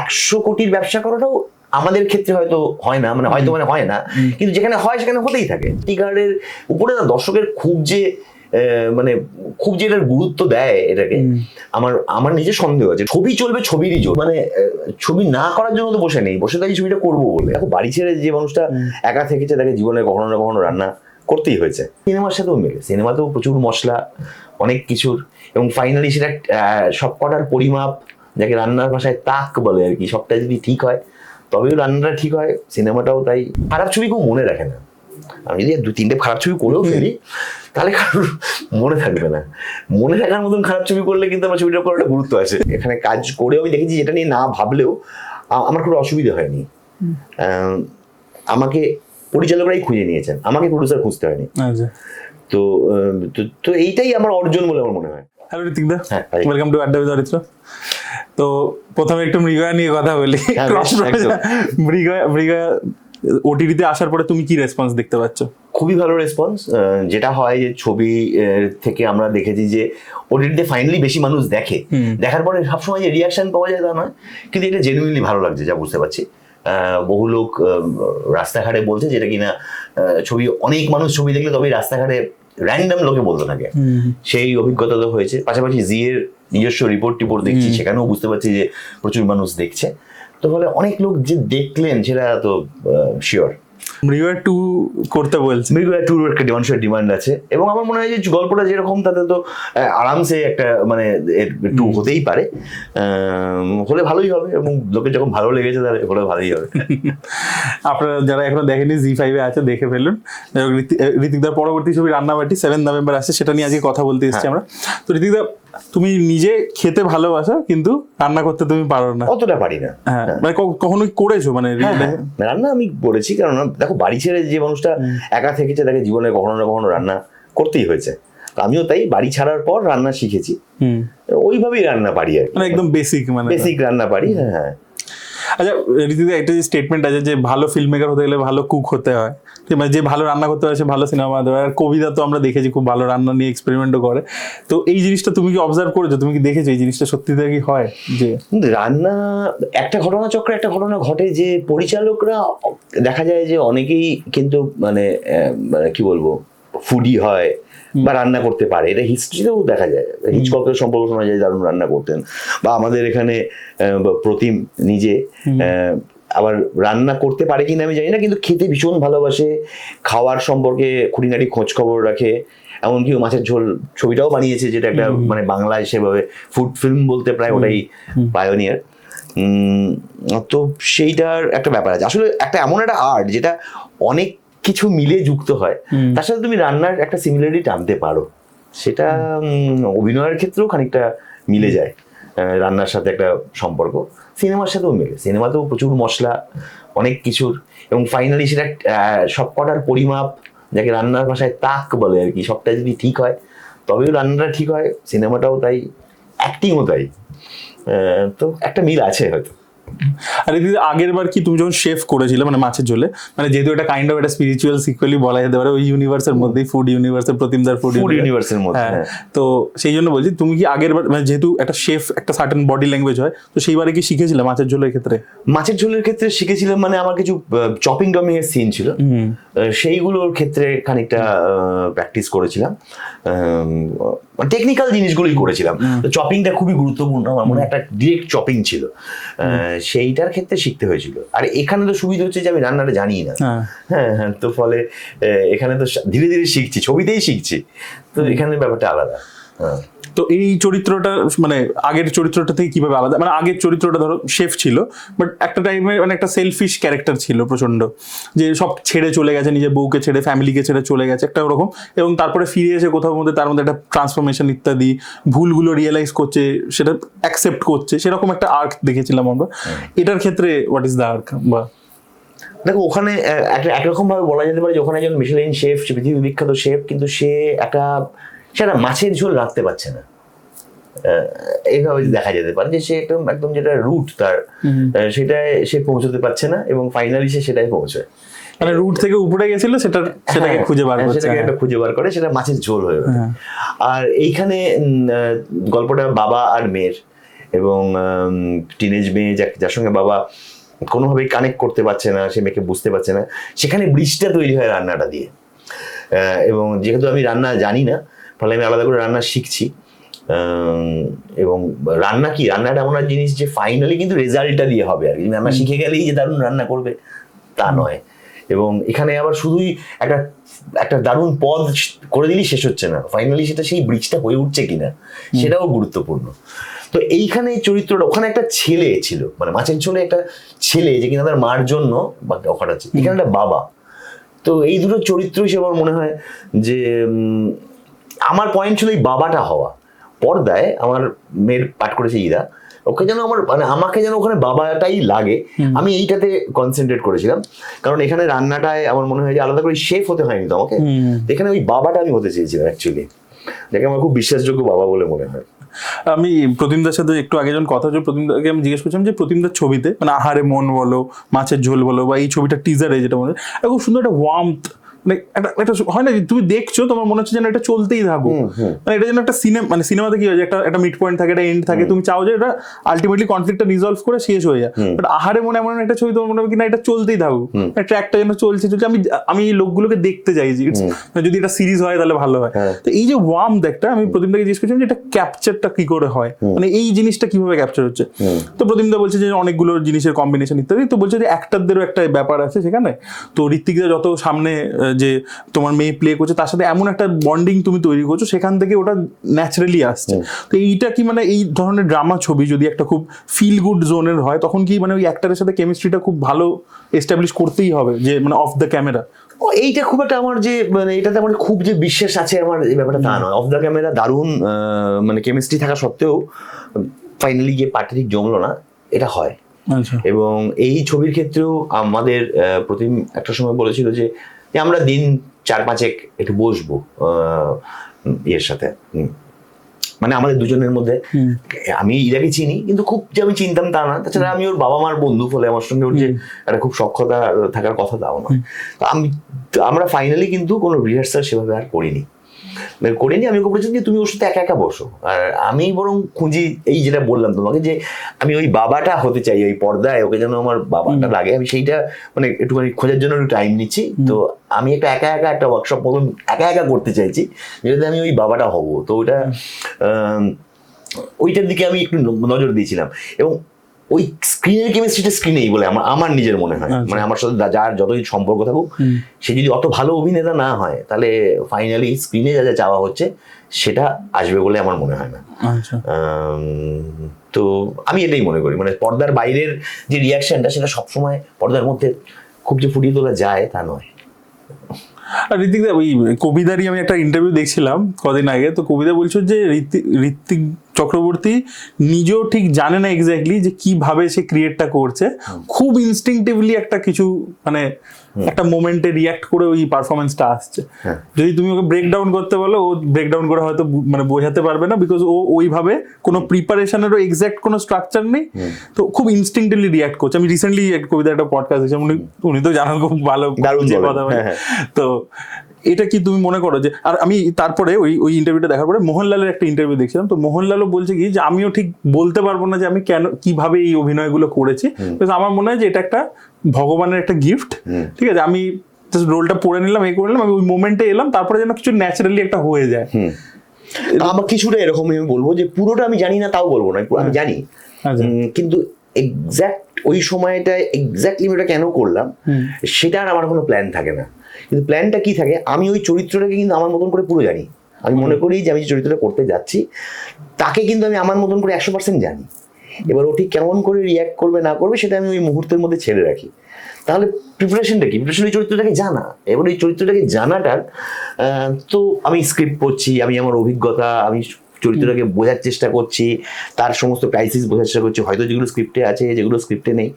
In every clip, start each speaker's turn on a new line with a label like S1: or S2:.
S1: 100 কোটির ব্যবসা করাটাও আমাদের ক্ষেত্রে হয়তো হয় না, মানে হয় না, কিন্তু যেখানে হয় সেখানে হতেই থাকে। টিকারের উপরে না দর্শকের খুব যে এটার গুরুত্ব দেয় এটাকে, আমার নিজের সন্দেহ আছে। ছবি চলবে ছবিরই জন্য, ছবি না করার জন্য তো বসে তাই ছবিটা করবো বলে। দেখো বাড়ি ছেড়ে যে মানুষটা একা থেকেছে তাকে জীবনে কখনো না কখনো রান্না করতেই হয়েছে। সিনেমার সাথেও মেলে, সিনেমাতেও প্রচুর মশলা, অনেক কিছুর, এবং ফাইনালি সেটা সবকটার পরিমাপ, যাকে রান্নার ভাষায় তাক বলে আর কি, সবটা যদি ঠিক হয় তবেও রান্নাটা ঠিক হয়, সিনেমাটাও তাই। খারাপ ছবি খুব মনে রাখে না। আমি যদি 2-3টে খারাপ ছবি করেও ফেলি তাহলে কারোর মনে থাকবে না। মনে রাখার মতন খারাপ ছবি করলে কিন্তু আমার ছবিটার উপর একটা গুরুত্ব আছে। এখানে কাজ করেও আমি দেখেছি যেটা নিয়ে না ভাবলেও আমার কোনো অসুবিধা হয়নি। আমাকে পরিচালকরাই খুঁজে নিয়েছেন, আমাকে প্রডিউসার খুঁজতে হয়নি। তো তো এইটাই আমার অর্জন বলে আমার মনে হয়।
S2: Hello Hrithik da, welcome to Adda with Aritra. তো প্রথমে একটু মৃগয়া নিয়ে কথা বলি। মৃগয়া ওটিটিতে আসার পরে তুমি কি রেসপন্স দেখতে পাচ্ছ?
S1: খুবই ভালো রেসপন্স। যেটা হয় যে ছবি থেকে আমরা দেখেছি যে ওটিটিতে ফাইনালি বেশি মানুষ দেখে, দেখার পরে সবসময় যে রিয়াকশন পাওয়া যায় তা নয়, কিন্তু এটা জেনুইনলি ভালো লাগছে যা বুঝতে পারছি। বহু লোক রাস্তাঘাটে বলছে যেটা কিনা ছবি, অনেক মানুষ ছবি দেখলে তবেই রাস্তাঘাটে র্যান্ডম লোকে বলতে থাকে, সেই অভিজ্ঞতা তো হয়েছে। পাশাপাশি জিএর নিজস্ব রিপোর্ট দেখছি, সেখানেও বুঝতে পারছি যে প্রচুর মানুষ দেখছে। তো ফলে অনেক লোক যে দেখলেন সেটা তো শিওর।
S2: মৃগয়া 2 করতে বলছে,
S1: মৃগয়া 2 একটা ডিমান্ড আছে, এবং আমার মনে হয় যে গল্পটা যেরকম তাতে তো আরামসে একটা 2 হতেই পারে, হলে ভালোই হবে, এবং লোকের যখন ভালো লেগেছে তাহলে হলে ভালোই হবে।
S2: আপনারা যারা এখনো দেখেনি জি5 এ আছে, দেখে ফেলুন। ঋতিকদার পরবর্তী ছবি রান্নাবাটি 7 নভেম্বর আসছে, সেটা নিয়ে আজকে কথা বলতে এসেছি আমরা। তো ঋতিকদা, তুমি নিজে খেতে ভালোবাসো কিন্তু রান্না করতে তুমি পারো না।
S1: অতটা পারি না।
S2: হ্যাঁ, মানে কখনো করেছো? মানে
S1: রান্না আমি করেছি, কারণ দেখো বাড়ি ছেড়ে যে মানুষটা একা থেকেছে তাকে জীবনে কখনো না কখনো রান্না করতেই হয়েছে। আমিও তাই বাড়ি ছাড়ার পর রান্না শিখেছি, ওইভাবেই রান্না পারি আর কি,
S2: একদম বেসিক
S1: রান্না পারি। হ্যাঁ।
S2: আচ্ছা ঋতিকদা, একটা যে স্টেটমেন্ট আছে যে ভালো ফিল্ম মেকার হতে গেলে ভালো কুক হতে হয়, মানে যে ভালো রান্না করতে পারে সে ভালো সিনেমা বানাতে পারে। আর কবিতা তো আমরা দেখেছি খুব ভালো রান্না নিয়ে এক্সপেরিমেন্টও করে। তো এই জিনিসটা তুমি কি অবজার্ভ করেছো? তুমি কি দেখেছো এই জিনিসটা সত্যি কি হয় যে
S1: রান্না একটা ঘটনাচক্রে একটা ঘটনা ঘটে, যে পরিচালকরা দেখা যায় যে অনেকেই কিন্তু কি বলবো ফুডি হয় বা রান্না করতে পারে, এটা হিস্ট্রিতেও দেখা যায়। হিচককের সম্পর্ক শোনা যায় দারুণ রান্না করতেন, বা আমাদের এখানে প্রতিম নিজে আবার রান্না করতে পারে কিনা আমি জানি না, কিন্তু খেতে ভীষণ ভালোবাসে, খাওয়ার সম্পর্কে খুঁটিনাটি খোঁজ খবর রাখে। এমনকি মাছের ঝোল ছবিটাও বানিয়েছে, যেটা একটা বাংলায় সেভাবে ফুড ফিল্ম বলতে প্রায় ওটাই পায়োনিয়ার। তো সেইটার একটা ব্যাপার আছে। আসলে একটা এমন একটা আর্ট যেটা অনেক কিছু মিলে যুক্ত হয়, তার সাথে তুমি রান্নার একটা সিমিলারিটি টানতে পারো, সেটা অভিনয়ের ক্ষেত্রেও খানিকটা মিলে যায়। রান্নার সাথে একটা সম্পর্ক সিনেমার সাথেও মেলে, সিনেমাতেও প্রচুর মশলা, অনেক কিছুর, এবং ফাইনালি সেটা সবকটার পরিমাপ, যাকে রান্নার ভাষায় তাক বলে আর কি, সবটা যদি ঠিক হয় তবেও রান্নাটা ঠিক হয়, সিনেমাটাও তাই, অ্যাক্টিংও তাই। তো একটা মিল আছে হয়তো।
S2: আর আগের বার কি তুমি যখন শেফ করেছিলে মানে মাছের ঝোলে, মানে যেহেতু এটা কাইন্ড অফ একটা স্পিরিচুয়াল সিকুয়েলই বলা যেতে পারে ওই ইউনিভার্সের মধ্যেই, ফুড ইউনিভার্সের, প্রতিমদার ফুড
S1: ইউনিভার্সের মধ্যে,
S2: তো সেই জন্য বলছি তুমি কি আগের বার, মানে যেহেতু একটা শেফ একটা সার্টেন বডি ল্যাঙ্গুয়েজ হয়, তো সেইবারে কি শিখেছিলে মাছের ঝোলের ক্ষেত্রে?
S1: মাছের ঝোলের ক্ষেত্রে শিখেছিলাম, মানে আমার কিছু চপিং টমিং এর সিন ছিল, সেইগুলোর ক্ষেত্রে খানিকটা প্র্যাকটিস করেছিলাম, টেকনিক্যাল জিনিসগুলোই করেছিলাম। তো চপিংটা খুবই গুরুত্বপূর্ণ, আমার মনে একটা ডিরেক্ট চপিং ছিল, সেইটার ক্ষেত্রে শিখতে হয়েছিল। আর এখানে তো সুবিধা হচ্ছে যে আমি রান্নাটা জানি না, হ্যাঁ, তো ফলে এখানে তো ধীরে ধীরে শিখছি, ছবিতেই শিখছি, তো এখানে ব্যাপারটা আলাদা।
S2: তো এই চরিত্রটা মানে আগের চরিত্রটা থেকে কিভাবে আলাদা? মানে আগের চরিত্রটা ধরো শেফ ছিল, বাট একটা টাইমে মানে একটা সেলফিশ ক্যারেক্টার ছিল প্রচন্ড, যে সব ছেড়ে চলে গেছে, নিজের বউকে ছেড়ে ফ্যামিলিকে ছেড়ে চলে গেছে একটা ওরকম, এবং তারপরে ফিরে এসে কোথাও মধ্যে তার মধ্যে একটা ট্রান্সফরমেশন ইত্যাদি, ভুলগুলো রিয়েলাইজ করছে, সেটা অ্যাকসেপ্ট করছে, সেরকম একটা আর্ক দেখেছিলাম আমরা। এটার ক্ষেত্রে হোয়াট ইজ দ্য আর্ক? বা
S1: দেখো ওখানে একরকম ভাবে বলা যেতে পারে যে ওখানে একজন মিশেলিন শেফ, পৃথিবী বিখ্যাত শেফ, কিন্তু সে একটা মাছের ঝোল রাখতে পারছে না, এইভাবে দেখা যেতে পারে যে সে একদম যেটা রুট তার, সেটাই সে পৌঁছতে পারছে না, এবং ফাইনালি সে সেটাই পৌঁছায়,
S2: মানে রুট থেকে উপরে গেছিল সেটাকে খুঁজে বার করছে,
S1: সেটাকে একটা খুঁজে বার করে, সেটা মাছের ঝোল হয়ে ওঠে। আর এইখানে গল্পটা বাবা আর মেয়ের, এবং টিনেজ মেয়ে যার সঙ্গে বাবা কোনোভাবেই কানেক্ট করতে পারছে না, সে মেয়েকে বুঝতে পারছে না, সেখানে ব্রিজটা তৈরি হয় রান্নাটা দিয়ে। এবং যেহেতু আমি রান্না জানি না, ফলে আমি আলাদা করে রান্না শিখছি। এবং রান্নাটা এমন একটা জিনিস যে ফাইনালি কিন্তু রেজাল্টটা দিয়ে হবে আর কি। রান্না শিখে গেলেই যে দারুণ রান্না করবে তা নয়। এবং এখানে আবার শুধুই একটা দারুণ পদ করে দিলেই শেষ হচ্ছে না, ফাইনালি সেটা সেই ব্রিজটা হয়ে উঠছে কিনা সেটাও গুরুত্বপূর্ণ। তো এইখানে চরিত্রটা, ওখানে একটা ছেলে ছিল, মানে মাছের ঝোলে একটা ছেলে যে কিনা তার মার জন্য ওখানে এখানে একটা বাবা। তো এই দুটো চরিত্র হিসেবে আমার মনে হয় যে আমার পয়েন্ট ছিল এই বাবাটা হওয়া। পর্দায় আমার মেয়ের পাঠ করেছে ইরা, ওকে যেন আমাকে যেন ওখানে বাবাটাই লাগে, আমি এইটাতে কনসেন্ট্রেট করেছিলাম। কারণ এখানে রান্নাটায় আমার মনে হয় যে আলাদা করে শেফ হতে হয়নি তো আমাকে, এখানে ওই বাবাটা আমি হতে চেয়েছিলাম অ্যাকচুয়ালি, যাকে আমার খুব বিশ্বাসযোগ্য বাবা বলে মনে হয়।
S2: আমি প্রতিমদার সাথে একটু আগে যখন কথা হচ্ছে, প্রতিমদাকে আমি জিজ্ঞেস করছিলাম যে প্রতিমদার ছবিতে মানে আহারে মন বলো, মাছের ঝোল বলো, বা এই ছবিটা টিজারে যেটা মনে হয় খুব সুন্দর একটা ওয়ার্মথ, মানে একটা হয় না, তুমি দেখছো তোমার মনে হচ্ছে যেন এটা চলতেই থাকুক, মানে এটা যেন একটা সিনেমাতে কি হয় যে একটা মিড পয়েন্ট থাকে, একটা এন্ড থাকে, তুমি চাও যে এটা আলটিমেটলি কনফ্লিক্টটা রিজলভ করে শেষ হয়ে যায়। বাট আহারে মনে এমন একটা ছবি তোমার মনে হবে কিনা এটা চলতেই থাকুক, ট্র্যাকটা যেন চলছে। আমি এই লোকগুলোকে দেখতে চাইছি, যদি এটা সিরিজ হয় তাহলে ভালো হয়। তো এই যে ওয়ার্মথ একটা, আমি প্রতিমদাকে জিজ্ঞেস করছিলাম যে এটা ক্যাপচারটা কি করে হয়, মানে এই জিনিসটা কিভাবে ক্যাপচার হচ্ছে। তো প্রতিমদা বলছে যে অনেকগুলো জিনিসের কম্বিনেশন ইত্যাদি। তো বলছে যে অ্যাক্টরদেরও একটা ব্যাপার আছে সেখানে। তো ঋত্বিকদা যত সামনে যে তোমার মেয়ে প্লে করছে তার সাথে এমন একটা বন্ডিং তুমি তৈরি করছো, সেখান থেকে ওটা ন্যাচারালি আসছে। তো এইটা কি মানে এই ধরনের ড্রামা ছবি যদি একটা খুব ফিল গুড জোনের হয়, তখন কি মানে ওই অ্যাক্টরের সাথে কেমিস্ট্রিটা খুব ভালো এস্টাবলিশ করতেই হবে, যে মানে অফ দ্য ক্যামেরা?
S1: এইটা খুব একটা আমার যে মানে এটাতে আমার খুব যে বিশ্বাস আছে আমার এই ব্যাপারটা তা নয়। অফ দ্য ক্যামেরা দারুণ মানে কেমিস্ট্রি থাকা সত্ত্বেও ফাইনালি গিয়ে পার্টি ঠিক জমলো না, এটা হয়। এবং এই ছবির ক্ষেত্রেও আমাদের প্রতিম একটা সময় বলেছিল যে আমরা দিন 4-5 একটু বসবো ইয়ের সাথে, মানে আমাদের দুজনের মধ্যে। আমি ইরাকে চিনি কিন্তু খুব যে আমি চিনতাম তা না, তাছাড়া আমি ওর বাবা মার বন্ধু, ফলে আমার সঙ্গে ওর যে একটা খুব সখ্যতা থাকার কথা তাও না। তো আমরা ফাইনালি কিন্তু কোনো রিহার্সাল সেভাবে আর করিনি। আমি ওকে বলেছি যে তুমি ওর সাথে একা একা বসো, আর আমি বরং খুঁজি এই যেটা বললাম তোমাকে, যে আমি ওই বাবাটা হতে চাই ওই পর্দায়, ওকে যেন আমার বাবাটা লাগে, আমি সেইটা মানে একটুখানি খোঁজার জন্য একটু টাইম নিচ্ছি। তো আমি একা একটা ওয়ার্কশপ মতন একা করতে চাইছি, যেটাতে আমি ওই বাবাটা হব। তো ওইটার দিকে আমি একটু নজর দিয়েছিলাম। এবং ওই স্ক্রিনের কেমিস্ট্রিটা স্ক্রিনেই বলে আমার নিজের মনে হয়, মানে আমার সাথে যার যতই সম্পর্ক থাকুক, সে যদি অত ভালো অভিনেতা না হয়, তাহলে ফাইনালি স্ক্রিনে যা চাওয়া হচ্ছে সেটা আসবে বলে আমার মনে হয় না। তো আমি এটাই মনে করি, মানে পর্দার বাইরের যে রিয়াকশনটা সেটা সবসময় পর্দার মধ্যে খুব যে ফুটিয়ে তোলা যায় তা নয়।
S2: আর ঋত্বিকদা, ওই কবিদারই আমি একটা ইন্টারভিউ দেখছিলাম কদিন আগে, তো কবিতা বলছো যে ঋত্বিক চক্রবর্তী নিজেও ঠিক জানে না এক্স্যাক্টলি যে কিভাবে সে ক্রিয়েটটা করছে, খুব ইনস্টিংটিভলি একটা কিছু মানে একটা মোমেন্টে রিয়াক্ট করে ওই পারফরমেন্সটা আসছে। যদি তুমি ওকে ব্রেকডাউন করতে বলো, ও ব্রেকডাউন করে হয়তো মানে বোঝাতে পারবে না, বিকজ ও ওইভাবে কোনো প্রিপারেশনেরও এক্স্যাক্ট কোনো স্ট্রাকচার নেই, তো খুব ইনস্টিংটিভলি রিয়াক্ট করছে। আমি রিসেন্টলি এক কবিতার একটা পডকাস্ট দেখছিলাম, উনি তো জানান খুব ভালো কথা বলে। তো এটা কি তুমি মনে করো যে, আর আমি তারপরে ওই ইন্টারভিউটা দেখার পরে মোহনলালের একটা ইন্টারভিউ দেখছিলাম, তো মোহনলালও বলছে কি যে আমিও ঠিক বলতে পারবো না যে আমি কিভাবে এই অভিনয়গুলো করেছি, আমার মনে হয় যে এটা একটা ভগবানের একটা গিফট। ঠিক আছে, আমি রোলটা পড়ে নিলাম, এই করে নিলাম, আমি ওই মোমেন্টে এলাম, তারপরে যেন কিছু ন্যাচারালি একটা হয়ে যায়।
S1: আমার কিছুটা এরকম আমি বলবো যে পুরোটা আমি জানি না তাও বলবো না, আমি জানি, কিন্তু এক্স্যাক্ট ওই সময়টায় এক্স্যাক্টলি ওটা কেন করলাম সেটা আর আমার কোনো প্ল্যান থাকে না। কিন্তু প্ল্যানটা কি থাকে, আমি ওই চরিত্রটাকে কিন্তু আমার মতন করে পুরো জানি। আমি মনে করি যে আমি যে চরিত্রটা করতে যাচ্ছি তাকে কিন্তু আমি আমার মতন করে 100% জানি। এবার ও ঠিক কেমন করে রিয়াক্ট করবে না করবে সেটা আমি ওই মুহূর্তের মধ্যে ছেড়ে রাখি। তাহলে প্রিপারেশনটা কি? প্রিপারেশন ওই চরিত্রটাকে জানা। এবার ওই চরিত্রটাকে জানাটার তো আমি স্ক্রিপ্ট পড়ছি, আমি আমার অভিজ্ঞতা, আমি চরিত্রটাকে বোঝার চেষ্টা করছি, তার সমস্ত ক্রাইসিস বোঝার চেষ্টা করছি, হয়তো যেগুলো স্ক্রিপ্টে আছে যেগুলো স্ক্রিপ্টে নেই,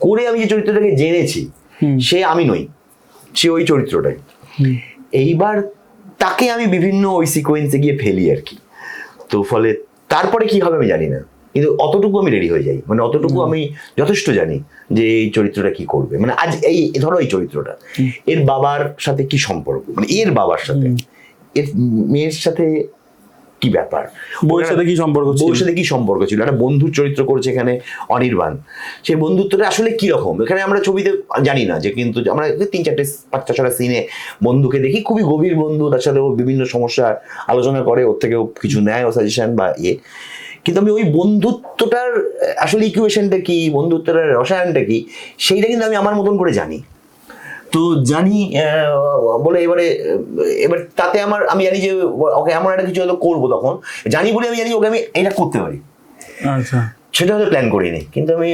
S1: করে আমি যে চরিত্রটাকে জেনেছি সে আমি নই, সে ওই চরিত্রটাই। এইবার তাকে আমি বিভিন্ন ওই সিকোয়েন্সে গিয়ে ফেলি আর কি। তো ফলে তারপরে কি হবে আমি জানি না, কিন্তু অতটুকু আমি রেডি হয়ে যাই, মানে অতটুকু আমি যথেষ্ট জানি যে এই চরিত্রটা কি করবে। মানে আজ এই ধরো এই চরিত্রটা, এর বাবার সাথে কি সম্পর্ক, মানে এর বাবার সাথে এর মেয়ের সাথে কি ব্যাপার,
S2: বউয়ের সাথে কি সম্পর্ক ছিল?
S1: বউয়ের সাথে কি সম্পর্ক ছিল, একটা বন্ধুর চরিত্র করেছে এখানে অনির্বাণ। সেই বন্ধুত্বটা আসলে কি রকম, এখানে আমরা ছবিতে জানি না, যে কিন্তু আমরা 3-4টে 5-6টা সিনে বন্ধুকে দেখি, খুবই গভীর বন্ধু, তার সাথে ও বিভিন্ন সমস্যা আলোচনা করে, ওর থেকেও কিছু নেয় ও সাজেশন বা কিন্তু আমি ওই বন্ধুত্বটার আসলে ইকুয়েশনটা কি, বন্ধুত্বটার রসায়নটা কি, সেইটা কিন্তু আমি আমার মতন করে জানি। তো জানি বলে এবার তাতে আমি জানি যে ওকে এমন একটা কিছু হয়তো করবো, তখন জানি বলে আমি জানি ওকে আমি এটা করতে পারি।
S2: আচ্ছা,
S1: সেটা হয়তো প্ল্যান করিনি, কিন্তু আমি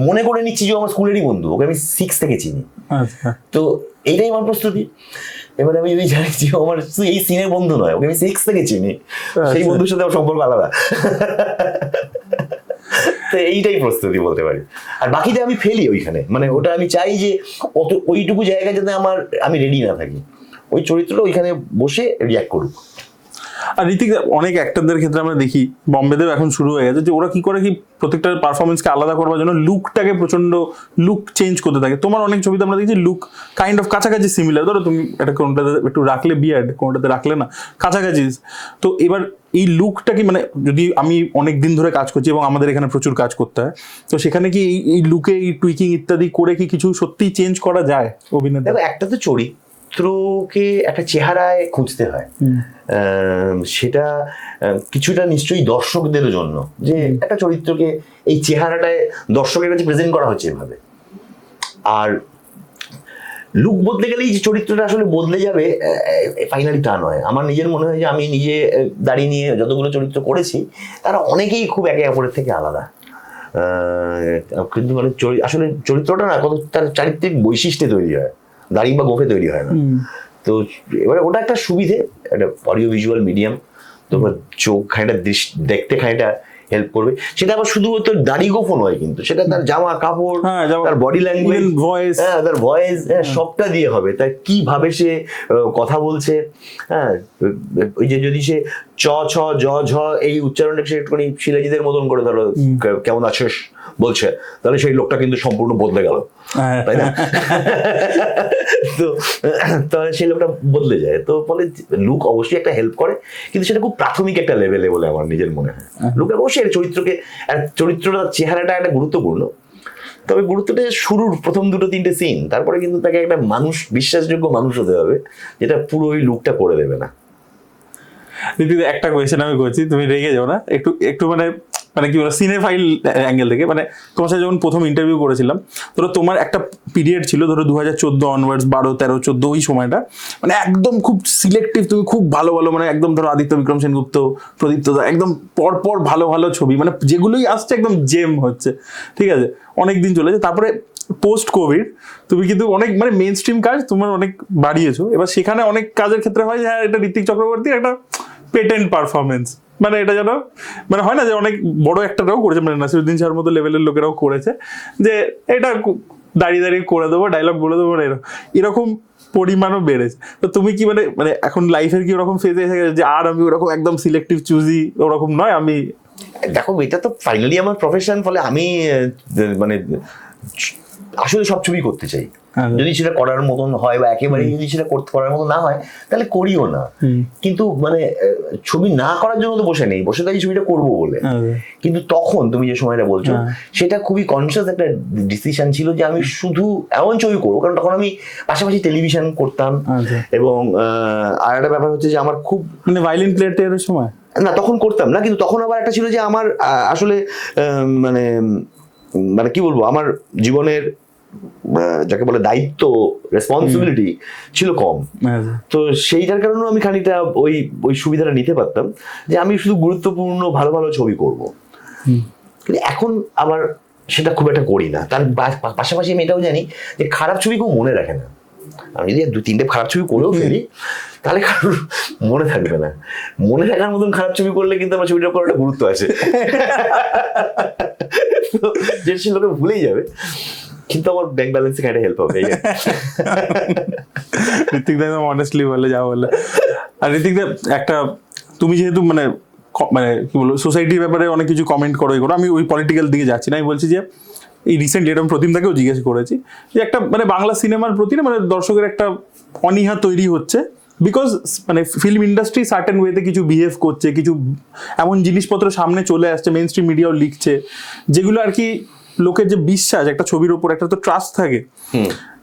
S1: মনে করে নিচ্ছি যে আমার স্কুলেরই বন্ধু, ওকে আমি 6 থেকে চিনি।
S2: আচ্ছা,
S1: তো এইটাই আমার প্রস্তুতি। এবার আমি জানি যে আমার এই সিনের বন্ধু নয়, ওকে আমি 6 থেকে চিনি, সেই বন্ধুর সাথে আমার সম্পর্ক আলাদা। তো এইটাই প্রস্তুতি বলতে পারি। আর বাকিটা আমি ফেলি ওইখানে, মানে ওটা আমি চাই যে ওইটুকু জায়গায় যাতে আমি রেডি না থাকি, ওই চরিত্রটা ওইখানে বসে রিয়াক্ট করুক।
S2: আর ঋতিক, অনেক অ্যাক্টরদের ক্ষেত্রে আমরা দেখি, বম্বেতেও এখন শুরু হয়ে গেছে, যে ওরা কি করে কি প্রত্যেকটা পারফরমেন্সকে আলাদা করবার জন্য লুকটাকে প্রচন্ড লুক চেঞ্জ করতে থাকে। তোমার অনেক ছবিতে আমরা দেখছি লুক কাইন্ড অফ কাছাকাছি সিমিলার, ধরো তুমি এটা কোনটাতে একটু রাখলে বিয়ার্ড, কোনটাতে রাখলে না, কাছাকাছি। তো এবার এই লুকটা কি, মানে যদি আমি অনেক দিন ধরে কাজ করছি এবং আমাদের এখানে প্রচুর কাজ করতে হয়, তো সেখানে কি এই লুকে এই টুইকিং ইত্যাদি করে কি কিছু সত্যি চেঞ্জ করা যায় অভিনেতা?
S1: দেখো, একটা তো চরিত্রকে একটা চেহারায় খুঁজতে হয়, সেটা কিছুটা নিশ্চয়ই দর্শকদের জন্য, যে একটা চরিত্রকে এই চেহারাটায় দর্শকের কাছে প্রেজেন্ট করা হচ্ছে এভাবে। আর লুক বদলে গেলেই যে চরিত্রটা আসলে বদলে যাবে ফাইনালি তা নয়। আমার নিজের মনে হয় যে আমি নিজে দাঁড়িয়ে নিয়ে যতগুলো চরিত্র করেছি, তারা অনেকেই খুব একে অপরের থেকে আলাদা। কিন্তু মানে আসলে চরিত্রটা না কত তার চারিত্রিক বৈশিষ্ট্যে তৈরি হয়, দাড়ি বা গোফে তৈরি হয় না। তো এবারে ওটা একটা সুবিধে, একটা অডিও ভিজুয়াল মিডিয়াম, তোমার চোখ খানিকটা দেখতে খানিকটা হেল্প করবে। সেটা আবার শুধুমাত্র দাড়ি গোফও নয়, কিন্তু সেটা তার জামা কাপড়, তার বডি ল্যাঙ্গুয়েজ, ভয়েস, তার ভয়েস, সবটা দিয়ে হবে। তার কিভাবে সে কথা বলছে, হ্যাঁ, ওই যে যদি সে চ ছ জ ঝ এই উচ্চারণটা সে একটুখানি শিলাজিদের মতন করে ধরো কেমন আছিস বলছে, তাহলে সেই লোকটা কিন্তু সম্পূর্ণ বদলে গেল, তাই না? তো তাহলে সেই লোকটা বদলে যায়। তো ফলে লুক অবশ্যই একটা হেল্প করে, কিন্তু সেটা খুব প্রাথমিক একটা লেভেলে বলে আমার নিজের মনে হয়। লুক অবশ্যই চরিত্রটা চেহারাটা একটা গুরুত্বপূর্ণ, তবে গুরুত্বটা শুরুর প্রথম 2-3টে সিন, তারপরে কিন্তু তাকে একটা মানুষ, বিশ্বাসযোগ্য মানুষ হতে হবে, যেটা পুরো ওই লুকটা করে দেবে না।
S2: দিদি, একটা কোয়েশ্চেন আমি করছি, তুমি রেগে যাও না, একটু মানে কি বলো, সিনেফাইল অ্যাঙ্গেল থেকে। মানে তোমার সাথে যখন প্রথম ইন্টারভিউ করেছিলাম, ধরো তোমার একটা পিরিয়ড ছিল, ধরো 2014 অনওয়ার্ডস, 12, 13, 14 ওই সময়টা, মানে একদম খুব সিলেক্টিভ, তুমি খুব ভালো মানে একদম ধরো আদিত্য বিক্রম সেনগুপ্ত, প্রদীপ্ত দা, একদম পরপর ভালো ছবি, মানে যেগুলোই আসছে একদম জেম হচ্ছে, ঠিক আছে, অনেকদিন চলেছে। তারপরে পোস্ট কোভিড তুমি কিন্তু অনেক মানে মেইন স্ট্রিম কাজ তোমার অনেক বাড়িয়েছো। এবার সেখানে অনেক কাজের ক্ষেত্রে হয় যে হ্যাঁ, এটা ঋত্বিক চক্রবর্তীর একটা পেটেন্ট পারফরমেন্স, মানে এটা যেন মানে হয় না যে অনেক বড় একটারাও করেছে, মানে নাসিরুদ্দিন শাহর মতো লেভেলের লোকেরাও করেছে, যে এটা দাঁড়িয়ে করে দেবো, ডায়লগ বলে দেবো, এরকম পরিমাণও বেড়েছে। তো তুমি কি মানে এখন লাইফের কি ওরকম ফেজে এসে গেছে যে আর আমি ওরকম একদম সিলেক্টিভ চুজি ওরকম নয়? আমি
S1: দেখো, এটা তো ফাইনালি আমার প্রফেশন, ফলে আমি মানে আসলে সব ছবি করতে চাই। যদি সেটা করার মতন হয় বা একেবারেই যদি সেটা করার মতো না হয়, তাহলে করিও না। কিন্তু মানে ছবি না করার জন্য তো বসে নেই, বসে তাই ছবিটা করবো বলে। কিন্তু তখন তুমি যে সময়টা বলছো, সেটা খুবই কনসিয়াস একটা ডিসিশন ছিল যে আমি শুধু এমন ছবি করবো, কারণ তখন আমি পাশাপাশি টেলিভিশন করতাম। এবং আর একটা ব্যাপার হচ্ছে যে আমার খুব
S2: মানে ভায়োলিন প্লেয়ারের সময়
S1: না, তখন করতাম না, কিন্তু তখন আবার একটা ছিল যে আমার আসলে মানে মানে কি বলবো, আমার জীবনের যাকে বলে দায়িত্ব, রেসপন্সিবিলিটি ছিল কম। তো সেইটার কারণেও আমি খানিকটা ওই সুবিধাটা নিতে পারতাম, যে আমি শুধু গুরুত্বপূর্ণ ভালো ছবি করব। কিন্তু এখন আবার সেটা খুব একটা করি না। তার পাশাপাশি আমি এটাও জানি যে খারাপ ছবি কেউ মনে রাখে না। আমি যদি 2-3টে খারাপ ছবি করেও ফেলি, তাহলে কারোর মনে থাকবে না। মনে থাকার মতন খারাপ ছবি করলে কিন্তু আমার ছবিটার উপর একটা গুরুত্ব আছে, যে সে লোকে ভুলেই যাবে, কিন্তু আমার ব্যাংক ব্যালেন্সিং একটা হেল্প হবে।
S2: ঋত্বিক দা একদম অনেস্টলি বলে যা বলে। আর ঋত্বিক দা, একটা তুমি যেহেতু মানে কি বলবো, সোসাইটির ব্যাপারে অনেক কিছু কমেন্ট করো, আমি ওই পলিটিক্যাল দিকে যাচ্ছি না। আমি বলছি যে এই রিসেন্টলি এরকম প্রতিমদাকেও জিজ্ঞেস করেছি যে একটা মানে বাংলা সিনেমার প্রতি না মানে দর্শকের একটা অনীহা তৈরি হচ্ছে বিকজ মানে ফিল্ম ইন্ডাস্ট্রি সার্টেন ওয়েতে কিছু বিহেভ করছে, কিছু এমন জিনিসপত্র সামনে চলে আসছে, মেইন স্ট্রিম মিডিয়াও লিখছে, যেগুলো আর কি লোকের যে বিশ্বাস একটা ছবির উপর, একটা তো ট্রাস্ট থাকে,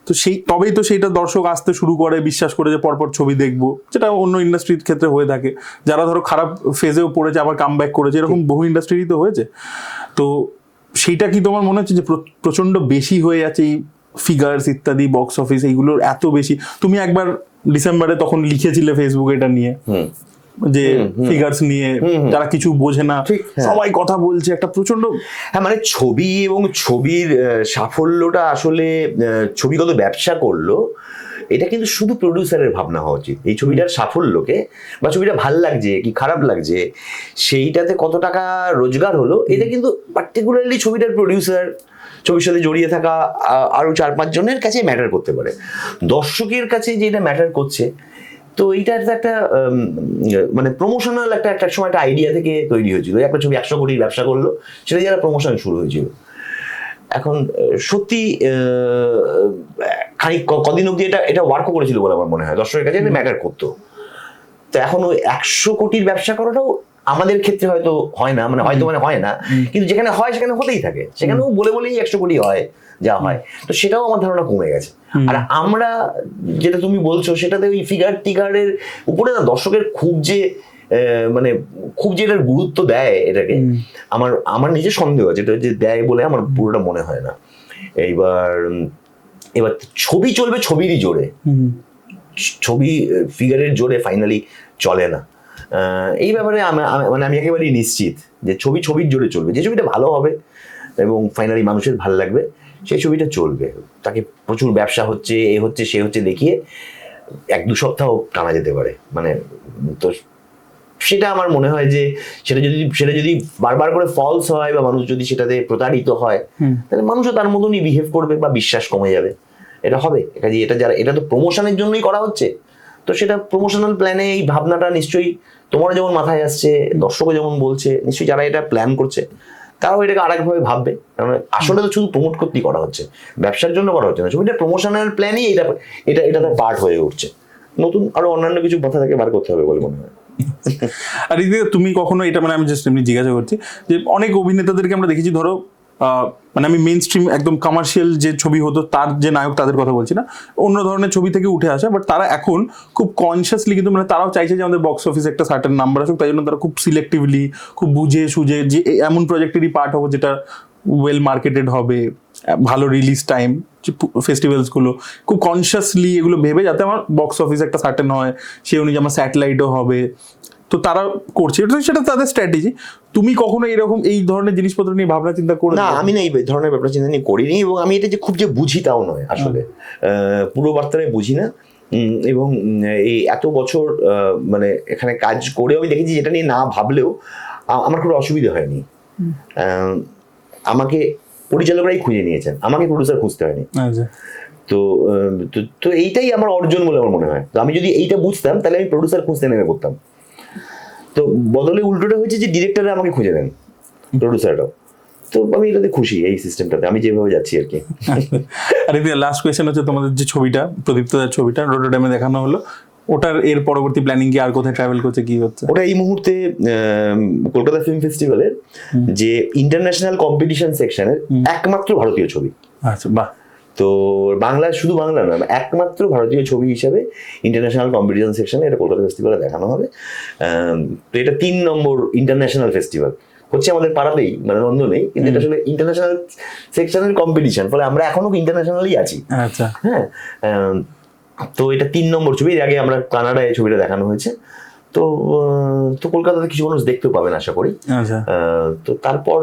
S2: তো সেই তবেই তো সেইটা দর্শক আসতে শুরু করে, বিশ্বাস করে যে পরপর ছবি দেখবো, যেটা অন্য ইন্ডাস্ট্রির ক্ষেত্রে হয়ে থাকে। যারা ধরো খারাপ ফেজেও পড়েছে আবার কাম ব্যাক করেছে, এরকম বহু ইন্ডাস্ট্রিরই তো হয়েছে। তো সেইটা কি তোমার মনে হচ্ছে যে প্রচন্ড বেশি হয়ে যাচ্ছে এই ফিগার্স ইত্যাদি, বক্স অফিস এইগুলোর এত বেশি? তুমি একবার ডিসেম্বরে তখন লিখেছিলে ফেসবুকে এটা নিয়ে, যে ফিগার্স নিয়ে যারা কিছু বোঝে না সবাই কথা বলছে, একটা প্রচন্ড।
S1: হ্যাঁ, মানে ছবি এবং ছবির সাফল্যটা আসলে ছবিগত ব্যবসা করলো, এটা কিন্তু শুধু প্রডিউসারের ভাবনা হওয়া উচিত। এই ছবিটার সাফল্যকে বা ছবিটা ভাল লাগছে কি খারাপ লাগছে সেইটাতে কত টাকা রোজগার হলো, এটা কিন্তু পার্টিকুলারলি ছবিটার প্রডিউসার, ছবির সাথে জড়িয়ে থাকা আরো 4-5 জনের কাছে ম্যাটার করতে পারে। দর্শকের কাছে যেটা ম্যাটার করছে, তো এইটার একটা মানে প্রমোশনাল একটা সময় একটা আইডিয়া থেকে তৈরি হয়েছিল। একটা ছবি 100 কোটির ব্যবসা করলো, সেটা যারা প্রমোশন শুরু হয়েছিল। এখন সত্যি খানিক কদিন অব্দি এটা ওয়ার্কও করেছিল বলে আমার মনে হয়, দর্শকের কাছে এটা ম্যাটার করতো। তো এখন ওই 100 কোটির ব্যবসা করাটাও আমাদের ক্ষেত্রে হয়তো হয় না, মানে হয়তো মানে হয় না, কিন্তু যেখানে হয় সেখানে হতেই থাকে, সেখানেও বলেই 100 কোটি হয় যা হয়। তো সেটাও আমার ধারণা কমে গেছে। আর আমরা যেটা তুমি বলছো সেটাতে ওই ফিগার টিগারের উপরে না দর্শকের খুব যে মানে খুব যে এটার গুরুত্ব দেয় এটাকে, আমার নিজের সন্দেহ আছে এটা যে দেয় বলে আমার পুরোটা মনে হয় না। এবার ছবি চলবে ছবিরই জোরে, ছবি ফিগারের জোরে ফাইনালি চলে না। এই ব্যাপারে মানে আমি একেবারেই নিশ্চিত যে ছবির জোরে চলবে। যে ছবিটা ভালো হবে এবং ফাইনালি মানুষের ভালো লাগবে সেই ছবিটা চলবে। তাকে প্রচুর ব্যবসা হচ্ছে, এ হচ্ছে সে হচ্ছে দেখিয়ে 1-2 সপ্তাহ টানা যেতে পারে, মানে তো সেটা আমার মনে হয় যে সেটা যদি বারবার করে ফলস হয় বা মানুষ যদি সেটাতে প্রতারিত হয়, তাহলে মানুষও তার মতনই বিহেভ করবে বা বিশ্বাস কমে যাবে। এটা হবে এটা তো প্রমোশনের জন্যই করা হচ্ছে, তো সেটা প্রমোশনাল প্ল্যানে এই ভাবনাটা নিশ্চয়ই তোমার যেমন মাথায় আসছে, দর্শকও যেমন বলছে, নিশ্চয়ই যারা এটা প্ল্যান করছে তারাও এটাকে আরেকভাবে ভাববে। কারণ আসলে তো শুধু প্রমোট করতেই করা হচ্ছে, ব্যবসার জন্য করা হচ্ছে না। ছবিটা প্রমোশনাল প্ল্যানই এটা তার পার্ট হয়ে উঠছে। নতুন আরো অন্যান্য কিছু মাথা থেকে বার করতে হবে বলে মনে হয়।
S2: আর এদিকে তুমি কখনো এটা, মানে আমি জাস্ট এমনি জিজ্ঞাসা করছি যে অনেক অভিনেতাদেরকে আমরা দেখেছি, ধরো মানে আমি মেইন স্ট্রিম একদম কমার্শিয়াল যে ছবি হতো তার যে নায়ক তাদের কথা বলছি না, অন্য ধরনের ছবি থেকে উঠে আসা, বাট তারা এখন খুব কনসিয়াসলি কিন্তু মানে তারাও চাইছে যে আমাদের বক্স অফিসে একটা সার্টেন নাম্বার আসুক, তাই জন্য তারা খুব সিলেক্টিভলি, খুব বুঝে সুঝে যে এমন প্রজেক্টেরই পার্ট হবো যেটা ওয়েল মার্কেটেড হবে, ভালো রিলিজ টাইম, ফেস্টিভ্যালসগুলো খুব কনসিয়াসলি এগুলো ভেবে যাতে আমার বক্স অফিসে একটা সার্টেন হয়, সেই অনুযায়ী আমার স্যাটেলাইটও হবে, তো তারা করছে, সেটা তাদের স্ট্র্যাটেজি। তুমি কখনো এরকম এই ধরনের জিনিসপত্র নিয়ে ভাবনা চিন্তা করে?
S1: না, আমি না এই ধরনের ব্যাপার চিন্তা নিয়ে করিনি, এবং আমি এটা যে খুব যে বুঝি তাও নয় আসলে, পুরো বার্তায় বুঝি না। এবং এই এত বছর মানে এখানে কাজ করে আমি দেখেছি যেটা নিয়ে না ভাবলেও আমার কোনো অসুবিধা হয়নি। আমাকে পরিচালকরাই খুঁজে নিয়েছেন, আমাকে প্রডিউসার খুঁজতে হয়নি। তো এইটাই আমার অর্জন বলে আমার মনে হয়। তো আমি যদি এইটা বুঝতাম তাহলে আমি প্রডিউসার খুঁজতে নেমে পড়তাম। তো বদলে উল্টোটা হয়েছে যে ডিরেক্টররা আমাকে খুঁজে নেন, প্রডিউসাররাও। তো আমি এটাতে খুশি, এই সিস্টেমটাতে আমি যেভাবে যাচ্ছি আর কি।
S2: আর লাস্ট কোয়েশ্চেন হচ্ছে, তোমাদের যে ছবিটা প্রদীপ্তদার ছবিটা রোটারডামে দেখানো হলো, ওটার এর পরবর্তী প্ল্যানিং কি, আর কোথায় ট্রাভেল করছে, কি হচ্ছে?
S1: ওটা এই মুহূর্তে কলকাতা ফিল্ম ফেস্টিভ্যালের যে ইন্টারন্যাশনাল কম্পিটিশন সেকশনের একমাত্র ভারতীয় ছবি।
S2: আচ্ছা, বাহ।
S1: তো শুধু বাংলা নয়, একমাত্র ভারতীয় ছবি হিসাবে ইন্টারন্যাশনাল কম্পিটিশন সেকশনে এটা কলকাতা ফেস্টিভ্যালে দেখানো হবে। তো এটা 3 নম্বর ইন্টারন্যাশনাল ফেস্টিভ্যাল হচ্ছে আমাদের পাড়াতেই, মানে নন্দনেই, কিন্তু এটা আসলে ইন্টারন্যাশনাল সেকশনের কম্পিটিশন, ফলে আমরা এখনো ইন্টারন্যাশনালি আছি।
S2: আচ্ছা,
S1: হ্যাঁ। তো এটা 3 নম্বর ছবি। এর আগে আমরা কানাডায় ছবিটা দেখানো হয়েছে। তো কলকাতাতে কিছু মানুষ দেখতেও পাবেন আশা করি। তো তারপর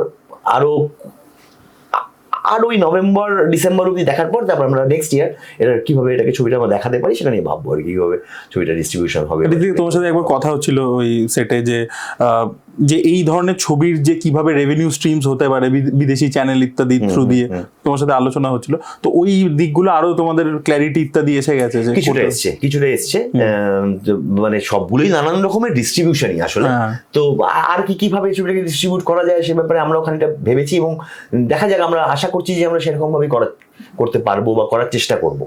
S1: আর ওই নভেম্বর ডিসেম্বর অব্দি দেখার পর তারপর আমরা নেক্সট ইয়ার কিভাবে ছবিটা আমরা দেখাতে পারি সেটা নিয়ে ভাববো আর কিভাবে ছবিটা ডিস্ট্রিবিউশন হবে।
S2: তোমার সাথে একবার কথা হচ্ছিল ওই সেটে যে এই ধরনের ছবির যে কিভাবে রেভিনিউ স্ট্রিমস হতে পারে বিদেশি চ্যানেল ইত্যাদি থ্রু দিয়ে তোমার সাথে আলোচনা হচ্ছিল, তো ওই দিকগুলো আরো তোমাদের ক্ল্যারিটি ইত্যাদি এসে গেছে? যে
S1: কিছুটা এসছে, মানে সবগুলোই নানান রকমের ডিস্ট্রিবিউশনই আসলে। তো আর কিভাবে ছবিটাকে ডিস্ট্রিবিউট করা যায় সে ব্যাপারে আমরা ওখানটা ভেবেছি, এবং দেখা যাক, আমরা আশা করছি যে আমরা সেরকম ভাবে করতে পারবো বা করার চেষ্টা করব।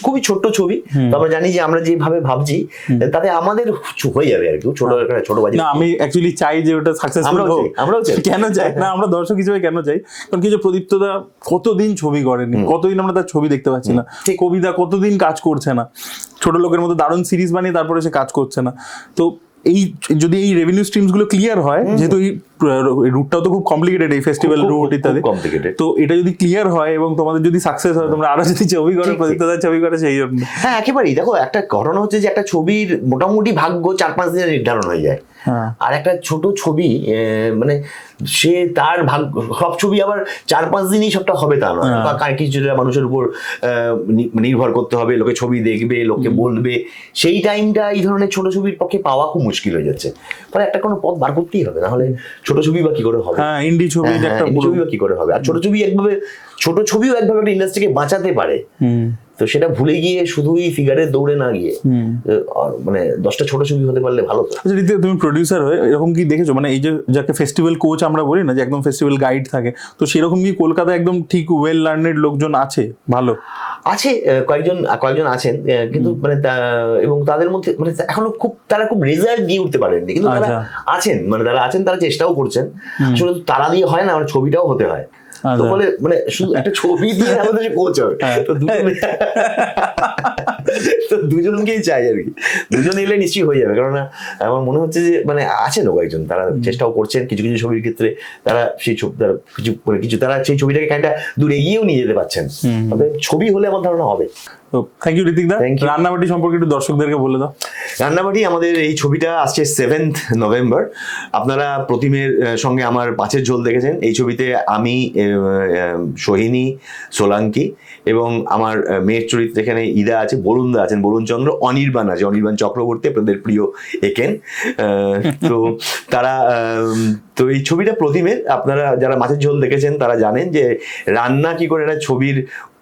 S1: খুবই ছোট্ট ছবি, তো আমরা জানি যে আমরা যেভাবে ভাবছি তাতে আমাদের হয়ে যাবে আর কি, ছোট বাজেট।
S2: না আমি অ্যাকচুয়ালি চাই যে ওটা সাকসেসফুল হোক।
S1: আমরাও চাই।
S2: কেন চাই না, আমরা দর্শক হিসেবে কেন চাই, কারণ কি যে প্রদীপ্তদা কতদিন ছবি করেনি, কতদিন আমরা তার ছবি দেখতে পাচ্ছি না, কবিতা কতদিন কাজ করছে না, ছোট লোকের মতো দারুণ সিরিজ বানিয়ে তারপরে সে কাজ করছে না। তো এই যদি এই রেভিনিউ স্ট্রিমস গুলো ক্লিয়ার হয়, যেহেতু এই রুটটাও তো খুব কমপ্লিকেটেড, এই ফেস্টিভ্যাল রুট ইত্যাদি,
S1: তো
S2: এটা যদি ক্লিয়ার হয় এবং তোমাদের যদি সাকসেস হয়, তোমরা আরো যদি ছবি করো, প্রদীপ্তদার ছবি করে, সেই জন্য।
S1: হ্যাঁ একেবারেই। দেখো একটা ঘটনা হচ্ছে যে একটা ছবির মোটামুটি ভাগ্য 4-5 দিনে নির্ধারণ হয়ে যায়, আর একটা ছোট ছবি মানে সে তার ভাগ্য, সব ছবি আবার 4-5 দিনই সবটা হবে তা নয়, বা কিছুটা মানুষের উপর নির্ভর করতে হবে, লোকে ছবি দেখবে, লোকে বলবে, সেই টাইমটা এই ধরনের ছোট ছবির পক্ষে পাওয়া খুব মুশকিল হয়ে যাচ্ছে। ফলে একটা কোনো পথ বার করতেই হবে, না হলে ছোট ছবি বা কি করে হবে,
S2: ইন্ডি ছবি একটা
S1: ছবি বা কি করে হবে। আর ছোট ছবিও একভাবে একটা ইন্ডাস্ট্রিকে বাঁচাতে পারে, তো সেটা ভুলে গিয়ে শুধুই ফিগারের দৌড়ে না গিয়ে মানে 10টা ছোট ছবি হতে পারলে ভালো।
S2: আচ্ছা ঋতিক, তুমি প্রডিউসার হয়ে এরকম কি দেখেছো, মানে এই যে যাকে ফেস্টিভ্যাল কোচ আমরা বলি না, যে একদম ফেস্টিভ্যাল গাইড থাকে, তো সেরকম কি কলকাতায় একদম ঠিক ওয়েল লার্নেড লোকজন আছে? ভালো
S1: আছে, কয়েকজন আছেন, কিন্তু মানে এবং তাদের মধ্যে মানে এখনো তারা খুব রেজাল্ট দিয়ে উঠতে পারেননি, কিন্তু তারা আছেন, তারা চেষ্টাও করছেন। আসলে তারা দিয়ে হয় না, মানে ছবিটাও হতে হয়। তো বলে মানে শুধু একটা ছবি দিয়ে আমাদের কোচ হবে, তো দুজনকেই চাই আর কি, দুজন এলে নিশ্চয়ই হয়ে যাবে। কারণ আমার মনে হচ্ছে যে মানে আছেন কয়েকজন, তারা চেষ্টাও করছেন কিছু কিছু ছবির ক্ষেত্রে, তারা সেই তারা সেই ছবিটাকে খানিকটা দূর এগিয়েও নিয়ে যেতে পারছেন। তবে ছবি হলে আমার ধারণা হবে।
S2: তো থ্যাংক ইউ ঋতিক দা। রান্নাবাটি সম্পর্কে একটু দর্শকদেরকে বলে দাও।
S1: রান্নাবাটি আমাদের এই ছবিটা আসছে 7th নভেম্বর। আপনারা প্রতিমের সঙ্গে আমার মাছের ঝোল দেখেছেন, এই ছবিতে আমি, সোহিনী, সোলাঙ্কি এবং আমার মেয়ের চরিত্রে এখানে ইদা আছে, বরুণদা আছেন, বরুণচন্দ্র, অনির্বাণ আছে, অনির্বাণ চক্রবর্তী, আপনাদের প্রিয় একেন। তো তারা তো এই ছবিটা প্রতিমের, আপনারা যারা মাছের ঝোল দেখেছেন তারা জানেন যে রান্না কি করে একটা ছবির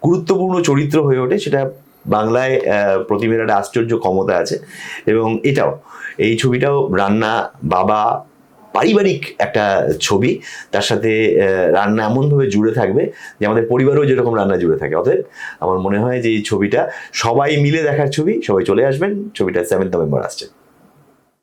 S1: গুরুত্বপূর্ণ চরিত্র হয়ে ওঠে, সেটা বাংলায় প্রতিমের একটা আশ্চর্য ক্ষমতা আছে। এবং এই ছবিটাও রান্না বাবা পারিবারিক একটা ছবি, তার সাথে রান্না এমনভাবে জুড়ে থাকবে যে আমাদের পরিবারেও যেরকম রান্না জুড়ে থাকে। অতএব আমার মনে হয় যে এই ছবিটা সবাই মিলে দেখার ছবি, সবাই চলে আসবেন, ছবিটা 7th নভেম্বর আসছে।